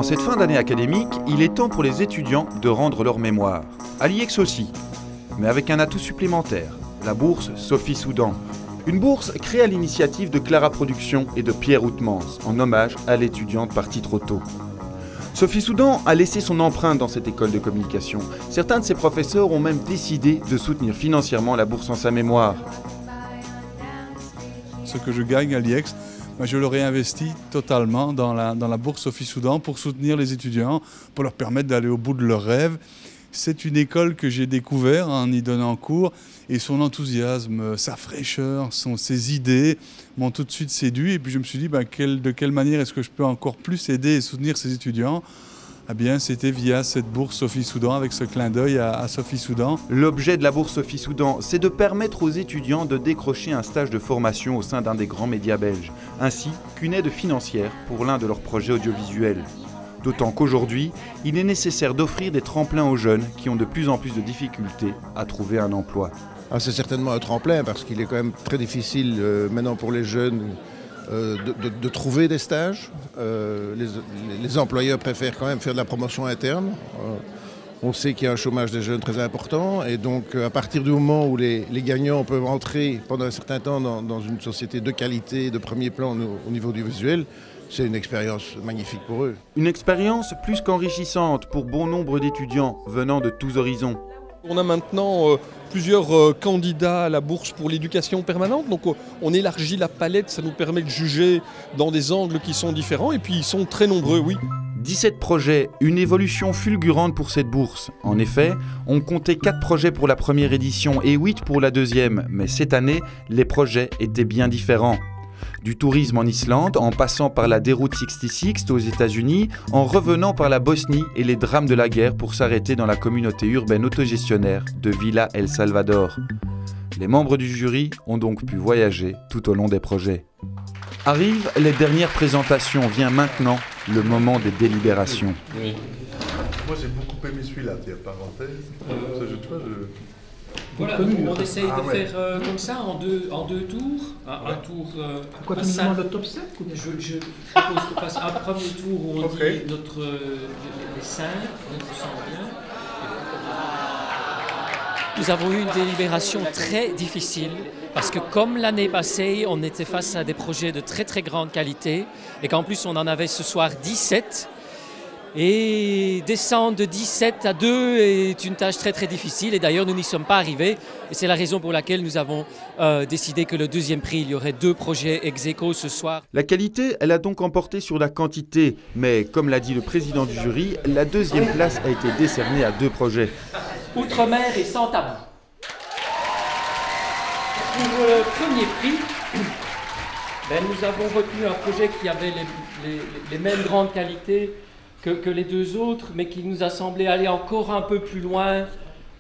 En cette fin d'année académique, il est temps pour les étudiants de rendre leur mémoire. À l'IEX aussi, mais avec un atout supplémentaire, la bourse Sophie Soudan. Une bourse créée à l'initiative de Clara Productions et de Pierre Outmans, en hommage à l'étudiante partie trop tôt. Sophie Soudan a laissé son empreinte dans cette école de communication. Certains de ses professeurs ont même décidé de soutenir financièrement la bourse en sa mémoire. Ce que je gagne à l'IEX, je le réinvestis totalement dans la bourse Sophie Soudan pour soutenir les étudiants, pour leur permettre d'aller au bout de leurs rêves. C'est une école que j'ai découvert en y donnant cours et son enthousiasme, sa fraîcheur, ses idées m'ont tout de suite séduit. Et puis je me suis dit de quelle manière est-ce que je peux encore plus aider et soutenir ces étudiants ? Eh bien, c'était via cette bourse Sophie Soudan, avec ce clin d'œil à Sophie Soudan. L'objet de la bourse Sophie Soudan, c'est de permettre aux étudiants de décrocher un stage de formation au sein d'un des grands médias belges, ainsi qu'une aide financière pour l'un de leurs projets audiovisuels. D'autant qu'aujourd'hui, il est nécessaire d'offrir des tremplins aux jeunes qui ont de plus en plus de difficultés à trouver un emploi. C'est certainement un tremplin parce qu'il est quand même très difficile maintenant pour les jeunes de trouver des stages. Les employeurs préfèrent quand même faire de la promotion interne. On sait qu'il y a un chômage des jeunes très important et donc à partir du moment où les gagnants peuvent entrer pendant un certain temps dans une société de qualité, de premier plan au niveau du visuel, c'est une expérience magnifique pour eux. Une expérience plus qu'enrichissante pour bon nombre d'étudiants venant de tous horizons. On a maintenant plusieurs candidats à la bourse pour l'éducation permanente, donc on élargit la palette, ça nous permet de juger dans des angles qui sont différents et puis ils sont très nombreux, oui. 17 projets, une évolution fulgurante pour cette bourse. En effet, on comptait 4 projets pour la première édition et 8 pour la deuxième, mais cette année, les projets étaient bien différents. Du tourisme en Islande, en passant par la déroute 66 aux États-Unis, en revenant par la Bosnie et les drames de la guerre pour s'arrêter dans la communauté urbaine autogestionnaire de Villa El Salvador. Les membres du jury ont donc pu voyager tout au long des projets. Arrivent les dernières présentations, vient maintenant le moment des délibérations. Oui. Moi j'ai beaucoup aimé celui-là, parenthèse. Voilà, on essaye de faire comme ça en deux tours. Un tour. Quoi, tu nous demandes le top 7 Je propose qu'on fasse un premier tour où on dit les 5, on sent bien. Nous avons eu une délibération très difficile parce que comme l'année passée, on était face à des projets de très très grande qualité et qu'en plus on en avait ce soir 17. Et descendre de 17 à 2 est une tâche très très difficile et d'ailleurs nous n'y sommes pas arrivés et c'est la raison pour laquelle nous avons décidé que le deuxième prix, il y aurait 2 projets ex aequo ce soir. La qualité, elle a donc emporté sur la quantité, mais comme l'a dit le président du jury, la deuxième place a été décernée à 2 projets. Outre-mer et sans tabou. Pour le premier prix, nous avons retenu un projet qui avait les mêmes grandes qualités que les 2 autres, mais qui nous a semblé aller encore un peu plus loin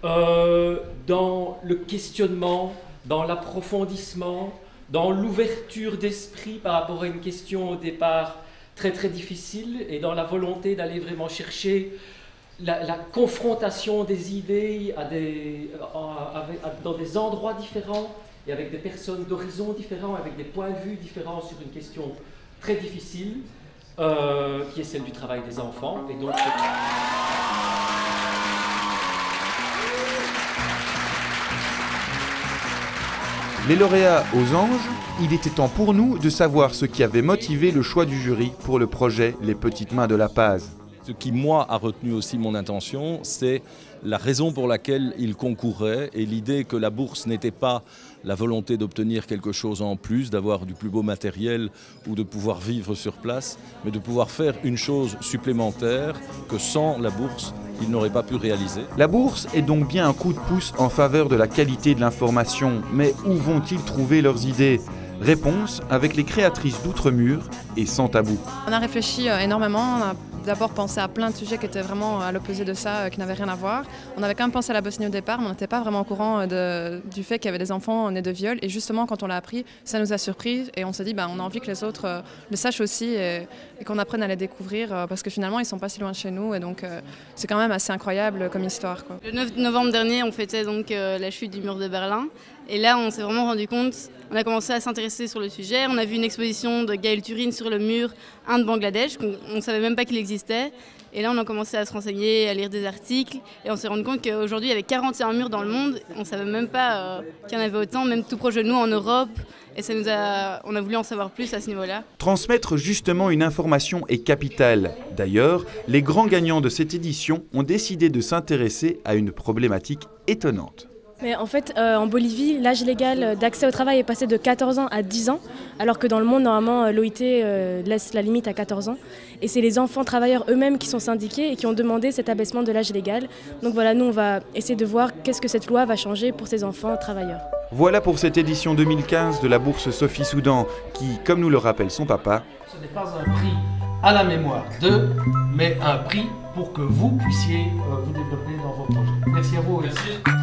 dans le questionnement, dans l'approfondissement, dans l'ouverture d'esprit par rapport à une question au départ très très difficile et dans la volonté d'aller vraiment chercher la confrontation des idées dans des endroits différents et avec des personnes d'horizons différents, avec des points de vue différents sur une question très difficile. Qui est celle du travail des enfants. Et donc, les lauréats aux anges, il était temps pour nous de savoir ce qui avait motivé le choix du jury pour le projet Les Petites Mains de la Paz. Ce qui, moi, a retenu aussi mon attention, c'est la raison pour laquelle il concourait et l'idée que la bourse n'était pas la volonté d'obtenir quelque chose en plus, d'avoir du plus beau matériel ou de pouvoir vivre sur place, mais de pouvoir faire une chose supplémentaire que sans la bourse, il n'aurait pas pu réaliser. La bourse est donc bien un coup de pouce en faveur de la qualité de l'information, mais où vont-ils trouver leurs idées ? Réponse avec les créatrices d'Outre-Mur et Sans Tabou. On a réfléchi énormément, on a d'abord pensé à plein de sujets qui étaient vraiment à l'opposé de ça, qui n'avaient rien à voir. On avait quand même pensé à la Bosnie au départ, mais on n'était pas vraiment au courant du fait qu'il y avait des enfants nés de viol. Et justement, quand on l'a appris, ça nous a surpris et on s'est dit on a envie que les autres le sachent aussi et qu'on apprenne à les découvrir parce que finalement, ils ne sont pas si loin de chez nous et donc c'est quand même assez incroyable comme histoire, quoi. Le 9 novembre dernier, on fêtait donc la chute du mur de Berlin. Et là, on s'est vraiment rendu compte, on a commencé à s'intéresser sur le sujet. On a vu une exposition de Gaël Turin sur le mur, un de Bangladesh, on ne savait même pas qu'il existait. Et là, on a commencé à se renseigner, à lire des articles. Et on s'est rendu compte qu'aujourd'hui, il y avait 41 murs dans le monde. On ne savait même pas qu'il y en avait autant, même tout proche de nous en Europe. Et on a voulu en savoir plus à ce niveau-là. Transmettre justement une information est capital. D'ailleurs, les grands gagnants de cette édition ont décidé de s'intéresser à une problématique étonnante. Mais en fait, en Bolivie, l'âge légal d'accès au travail est passé de 14 ans à 10 ans, alors que dans le monde, normalement, l'OIT laisse la limite à 14 ans. Et c'est les enfants travailleurs eux-mêmes qui sont syndiqués et qui ont demandé cet abaissement de l'âge légal. Donc voilà, nous, on va essayer de voir qu'est-ce que cette loi va changer pour ces enfants travailleurs. Voilà pour cette édition 2015 de la bourse Sophie Soudan, qui, comme nous le rappelle son papa, ce n'est pas un prix à la mémoire d'eux, mais un prix pour que vous puissiez vous développer dans vos projets. Merci à vous. Merci.